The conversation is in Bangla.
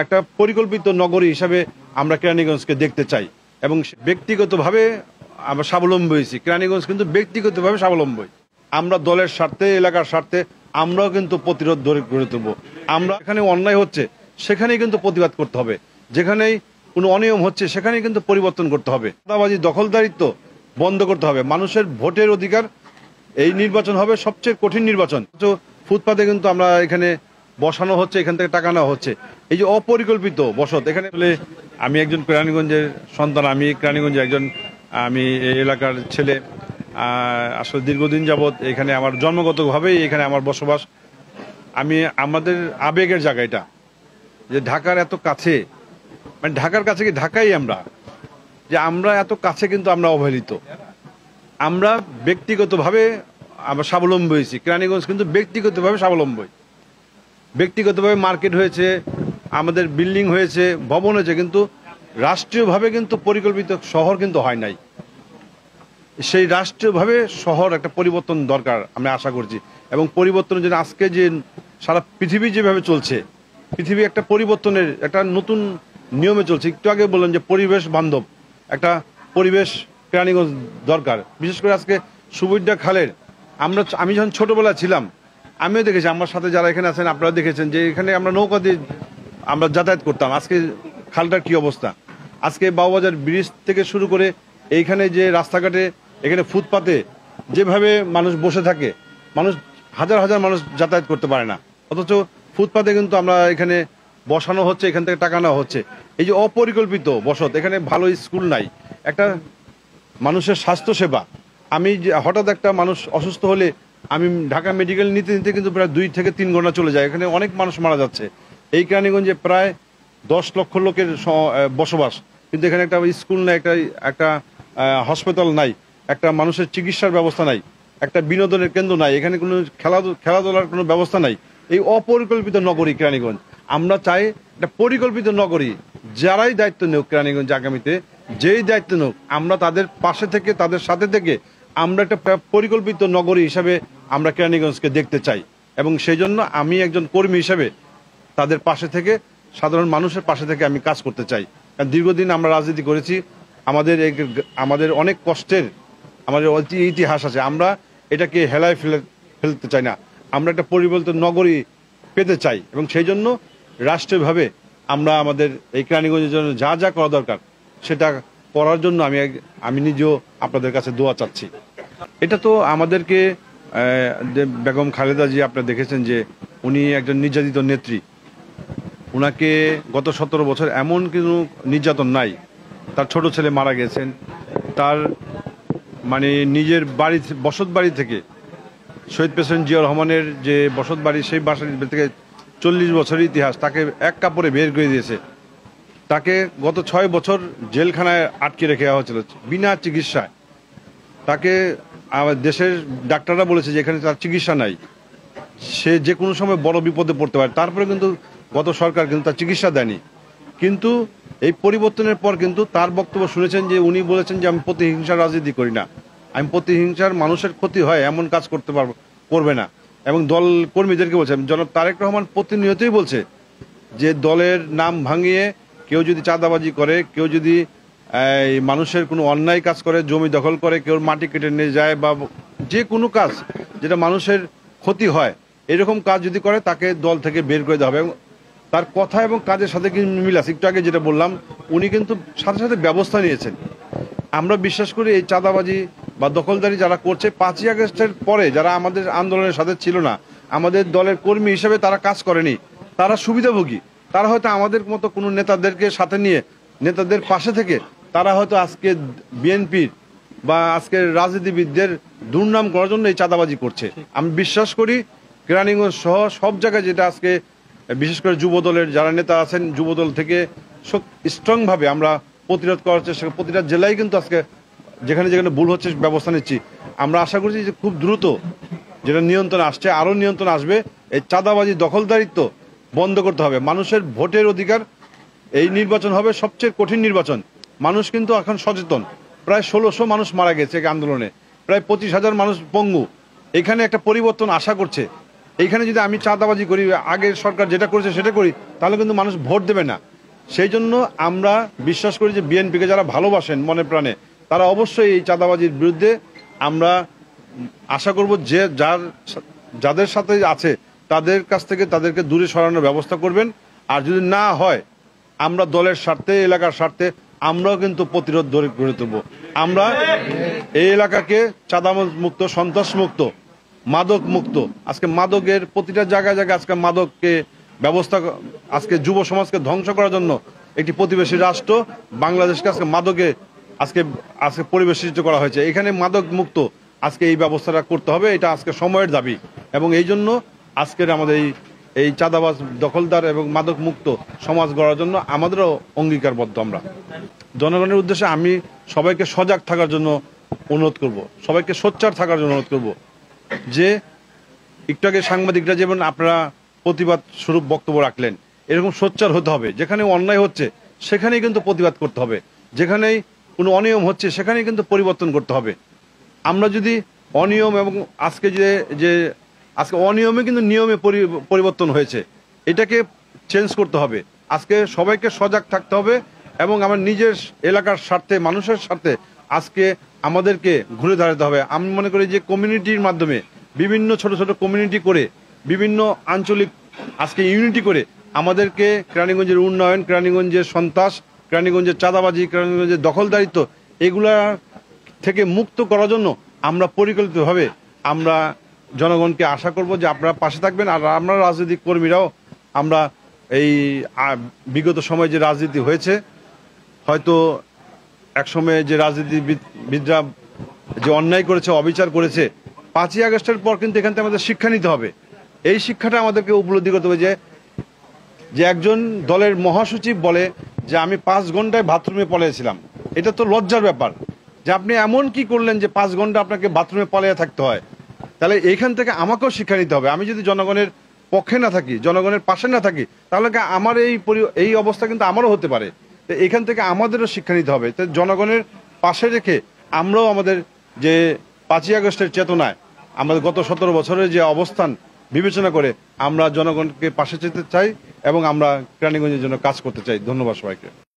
একটা পরিকল্পিত নগরী হিসাবে আমরা কেরানীগঞ্জকে দেখতে চাই এবং ব্যক্তিগতভাবে আমরা স্বাবলম্বী হয়েছি। কেরানীগঞ্জ কিন্তু ব্যক্তিগতভাবে স্বাবলম্বী। আমরা দলের স্বার্থে, এলাকার স্বার্থে আমরাও কিন্তু প্রতিরোধ গড়ে তুলব। আমরা এখানে অন্যায় হচ্ছে সেখানেই কিন্তু প্রতিবাদ করতে হবে, যেখানেই কোনো অনিয়ম হচ্ছে সেখানেই কিন্তু পরিবর্তন করতে হবে। চাঁদাবাজি, দখলদারিত্ব বন্ধ করতে হবে। মানুষের ভোটের অধিকার, এই নির্বাচন হবে সবচেয়ে কঠিন নির্বাচন। ফুটপাতে কিন্তু আমরা এখানে বসানো হচ্ছে, এখান থেকে টাকা নেওয়া হচ্ছে, এই যে অপরিকল্পিত বসত। এখানে আমি একজন কেরানীগঞ্জের সন্তান, আমি কেরানীগঞ্জের একজন, আমি এই এলাকার ছেলে। আসলে দীর্ঘদিন যাবৎ এখানে আমার জন্মগতভাবেই এখানে আমার বসবাস। আমাদের আবেগের জায়গা এটা, যে ঢাকার এত কাছে, মানে ঢাকার কাছে কি ঢাকাই আমরা, যে আমরা এত কাছে কিন্তু আমরা অবহেলিত। আমরা ব্যক্তিগতভাবে আমরা স্বাবলম্বী হয়েছি। কেরানীগঞ্জ কিন্তু ব্যক্তিগতভাবে স্বাবলম্বী, ব্যক্তিগতভাবে মার্কেট হয়েছে, আমাদের বিল্ডিং হয়েছে, ভবন হয়েছে, কিন্তু রাষ্ট্রীয়ভাবে কিন্তু পরিকল্পিত শহর কিন্তু হয় নাই। সেই রাষ্ট্রীয়ভাবে শহর একটা পরিবর্তন দরকার আমি আশা করছি। এবং পরিবর্তনের জন্য আজকে যে সারা পৃথিবী যেভাবে চলছে, পৃথিবী একটা পরিবর্তনের একটা নতুন নিয়মে চলছে। একটু আগে বললেন যে পরিবেশ বান্ধব একটা পরিবেশ কেরানীগঞ্জ দরকার। বিশেষ করে আজকে সুবিধা খালের, আমি যখন ছোটবেলা ছিলাম আমিও দেখেছি, আমার সাথে যারা এখানে আছেন আপনারা দেখেছেন যে এখানে আমরা নৌকা দিয়ে আমরা যাতায়াত করতাম। আজকে খালটার কি অবস্থা! আজকে বাবুবাজার ব্রিজ থেকে শুরু করে এইখানে যে রাস্তাঘাটে, এখানে ফুটপাতে যেভাবে মানুষ বসে থাকে, মানুষ হাজার হাজার মানুষ যাতায়াত করতে পারে না, অথচ ফুটপাতে কিন্তু আমরা এখানে বসানো হচ্ছে, এখান থেকে টাকা নেওয়া হচ্ছে, এই যে অপরিকল্পিত বসত। এখানে ভালো স্কুল নাই, একটা মানুষের স্বাস্থ্য সেবা। আমি হঠাৎ একটা মানুষ অসুস্থ হলে আমি ঢাকা মেডিকেল নিতে নিতে কিন্তু প্রায় 2 থেকে 3 ঘন্টা চলে যায়। এখানে অনেক মানুষ মারা যাচ্ছে। এই কেরানীগঞ্জে প্রায় 10 লক্ষ লোকের বসবাস, কিন্তু এখানে একটা স্কুল নাই, একটা হাসপাতাল নাই, একটা মানুষের চিকিৎসার ব্যবস্থা নাই, একটা বিনোদনের কেন্দ্র নাই, এখানে কোনো খেলাধুলার কোনো ব্যবস্থা নাই। এই অপরিকল্পিত নগরী কেরানীগঞ্জ। আমরা চাই একটা পরিকল্পিত নগরী। যারাই দায়িত্ব নেওক কেরানীগঞ্জ আগামীতে, যেই দায়িত্ব নেওক, আমরা তাদের পাশে থেকে, তাদের সাথে থেকে আমরা একটা পরিকল্পিত নগরী হিসাবে আমরা কেরানীগঞ্জকে দেখতে চাই। এবং সেই জন্য আমি একজন কর্মী হিসাবে তাদের পাশে থেকে, সাধারণ মানুষের পাশে থেকে আমি কাজ করতে চাই। কারণ দীর্ঘদিন আমরা রাজনীতি করেছি, আমাদের অনেক কষ্টের আমাদের ইতিহাস আছে। আমরা এটাকে হেলায় ফেলতে চাই না। আমরা একটা পরিবর্তিত নগরী পেতে চাই এবং সেই জন্য রাষ্ট্রীয়ভাবে আমরা আমাদের এই কেরানীগঞ্জের জন্য যা যা করা দরকার সেটা করার জন্য আমি নিজেও আপনাদের কাছে দোয়া চাচ্ছি। এটা তো আমাদেরকে বেগম খালেদা জি, আপনারা দেখেছেন যে উনি একজন নির্যাতিত নেত্রী। উনাকে গত 17 বছর এমন কোনো নির্যাতন নাই। তার ছোট ছেলে মারা গেছেন, তার মানে নিজের বাড়ি, বসত বাড়ি থেকে, শহীদ প্রেসিডেন্ট জিয়াউর রহমানের যে বসত বাড়ি, সেই বাসার থেকে 40 বছরের ইতিহাস, তাকে এক কাপড়ে বের করে দিয়েছে। তাকে গত 6 বছর জেলখানায় আটকে রেখে দেওয়া হয়েছিল বিনা চিকিৎসায়। তাকে দেশের ডাক্তাররা বলেছে যে এখানে তার চিকিৎসা নাই, সে যে কোনো সময় বড় বিপদে পড়তে পারে। তারপরে কিন্তু গত সরকার কিন্তু তার চিকিৎসা দেয়নি। কিন্তু এই পরিবর্তনের পর কিন্তু তার বক্তব্য শুনেছেন যে উনি বলেছেন যে আমি প্রতিহিংসার রাজনীতি করি না, আমি প্রতিহিংসার মানুষের ক্ষতি হয় এমন কাজ করবে না। এবং দল কর্মীদেরকে বলছে, জনাব তারেক রহমান প্রতিনিয়তই বলছে যে দলের নাম ভাঙিয়ে কেউ যদি চাঁদাবাজি করে, কেউ যদি মানুষের কোনো অন্যায় কাজ করে, জমি দখল করে, কেউ মাটি কেটে নিয়ে যায়, বা যে কোনো কাজ যেটা মানুষের ক্ষতি হয়, এরকম কাজ যদি করে তাকে দল থেকে বের করে দেওয়া হবে। এবং তার কথা এবং কাজের সাথে কিন্তু মিল আছে। একটু আগে যেটা বললাম, উনি কিন্তু সাথে সাথে ব্যবস্থা নিয়েছেন। আমরা বিশ্বাস করি এই চাঁদাবাজি বা দখলদারি যারা করছে, 5ই আগস্টের পরে যারা আমাদের আন্দোলনের সাথে ছিল না, আমাদের দলের কর্মী হিসেবে তারা কাজ করেনি, তারা সুবিধাভোগী। তারা হয়তো আমাদের মতো কোনো নেতাদেরকে সাথে নিয়ে, নেতাদের পাশে থেকে তারা হয়তো আজকে বিএনপির বা আজকের রাজনীতিবিদদের দুর্নাম করার জন্য এই চাঁদাবাজি করছে। আমি বিশ্বাস করি কেরানীগঞ্জ সহ সব জায়গায়, যেটা আজকে বিশেষ করে যুবদলের যারা নেতা আছেন, যুবদল থেকে স্ট্রংভাবে আমরা প্রতিরোধ করার চেষ্টা, প্রতিটা জেলায় কিন্তু আজকে যেখানে যেখানে ভুল হচ্ছে ব্যবস্থা নিচ্ছি। আমরা আশা করছি যে খুব দ্রুত যেটা নিয়ন্ত্রণ আসছে, আরও নিয়ন্ত্রণ আসবে। এই চাঁদাবাজি, দখলদারিত্ব বন্ধ করতে হবে। মানুষের ভোটের অধিকার, এই নির্বাচন হবে সবচেয়ে কঠিন নির্বাচন। মানুষ কিন্তু এখন সচেতন। প্রায় 1600 মানুষ মারা গেছে এই আন্দোলনে, প্রায় 25,000 মানুষ পঙ্গু। এখানে একটা পরিবর্তন আশা করছে। এইখানে যদি আমি চাঁদাবাজি করি, আগের সরকার যেটা করেছে সেটা করি, তাহলে কিন্তু মানুষ ভোট দেবে না। সেই জন্য আমরা বিশ্বাস করি যে বিএনপিকে যারা ভালোবাসেন মনে প্রাণে, তারা অবশ্যই এই চাঁদাবাজির বিরুদ্ধে আমরা আশা করব যে যাদের সাথে আছে তাদের কাছ থেকে তাদেরকে দূরে সরানোর ব্যবস্থা করবেন। আর যদি না হয়, আমরা দলের স্বার্থে, এলাকার স্বার্থে আমরাও কিন্তু প্রতিরোধ গড়ে তুলব। আমরা এই এলাকাকে চাঁদাবাজ মুক্ত, সন্ত্রাস মুক্ত, মাদক মুক্ত, আজকে মাদকের প্রতিটা জায়গায় জায়গায় আজকে মাদককে ব্যবস্থা, আজকে যুব সমাজকে ধ্বংস করার জন্য একটি প্রতিবেশী রাষ্ট্র বাংলাদেশকে আজকে মাদকে আজকে আজকে পরিবেশিত করা হয়েছে। এখানে মাদক মুক্ত আজকে এই ব্যবস্থাটা করতে হবে, এটা আজকে সময়ের দাবি। এবং এই জন্য আজকের আমাদের এই চাঁদাবাজ, দখলদার এবং মাদক মুক্ত সমাজ গড়ার জন্য আমাদেরও অঙ্গীকারবদ্ধ। আমরা জনগণের উদ্দেশ্যে আমি সবাইকে সজাগ থাকার জন্য অনুরোধ করব, সবাইকে সোচ্চার থাকার জন্য অনুরোধ করব যে একটু আগে সাংবাদিকরা যেমন আপনারা প্রতিবাদ স্বরূপ বক্তব্য রাখলেন, এরকম সোচ্চার হতে হবে। যেখানে অন্যায় হচ্ছে সেখানেই কিন্তু প্রতিবাদ করতে হবে, যেখানেই কোনো অনিয়ম হচ্ছে সেখানেই কিন্তু পরিবর্তন করতে হবে। আমরা যদি অনিয়ম এবং আজকে যে আজকে অনিয়মে কিন্তু নিয়মে পরিবর্তন হয়েছে, এটাকে চেঞ্জ করতে হবে। আজকে সবাইকে সজাগ থাকতে হবে এবং আমার নিজের এলাকার স্বার্থে, মানুষের স্বার্থে আজকে আমাদেরকে ঘুরে দাঁড়াতে হবে। আমি মনে করি যে কমিউনিটির মাধ্যমে, বিভিন্ন ছোট ছোট কমিউনিটি করে, বিভিন্ন আঞ্চলিক আজকে ইউনিটি করে আমাদেরকে কেরানীগঞ্জের উন্নয়ন, কেরানীগঞ্জের সন্ত্রাস, কেরানীগঞ্জের চাঁদাবাজি, কেরানীগঞ্জের দখলদারিত্ব, এগুলা থেকে মুক্ত করার জন্য আমরা পরিকল্পিতভাবে আমরা জনগণকে আশা করব যে আপনারা পাশে থাকবেন। আর আমরা রাজনৈতিক কর্মীরাও আমরা এই বিগত সময়ে যে রাজনীতি হয়েছে, হয়তো একসময়ে যে রাজনীতিবিদরা যে অন্যায় করেছে, অবিচার করেছে, 5ই আগস্টের পর কিন্তু এখান থেকে আমাদের শিক্ষা নিতে হবে। এই শিক্ষাটা আমাদেরকে উপলব্ধি করতে হবে যে একজন দলের মহাসচিব বলে যে আমি 5 ঘন্টায় বাথরুমে পলাইছিলাম। এটা তো লজ্জার ব্যাপার যে আপনি এমন কি করলেন যে 5 ঘন্টা আপনাকে বাথরুমে পালিয়ে থাকতে হয়। তাহলে এইখান থেকে আমাকেও শিক্ষা নিতে হবে। আমি যদি জনগণের পক্ষে না থাকি, জনগণের পাশে না থাকি, তাহলে আমার এই অবস্থা কিন্তু আমারও হতে পারে। তো এখান থেকে আমাদেরও শিক্ষা নিতে হবে। তো জনগণের পাশে রেখে আমরাও আমাদের যে 5ই আগস্টের চেতনায় আমাদের গত 17 বছরের যে অবস্থান বিবেচনা করে আমরা জনগণকে পাশে যেতে চাই এবং আমরা কেরানীগঞ্জের জন্য কাজ করতে চাই। ধন্যবাদ সবাইকে।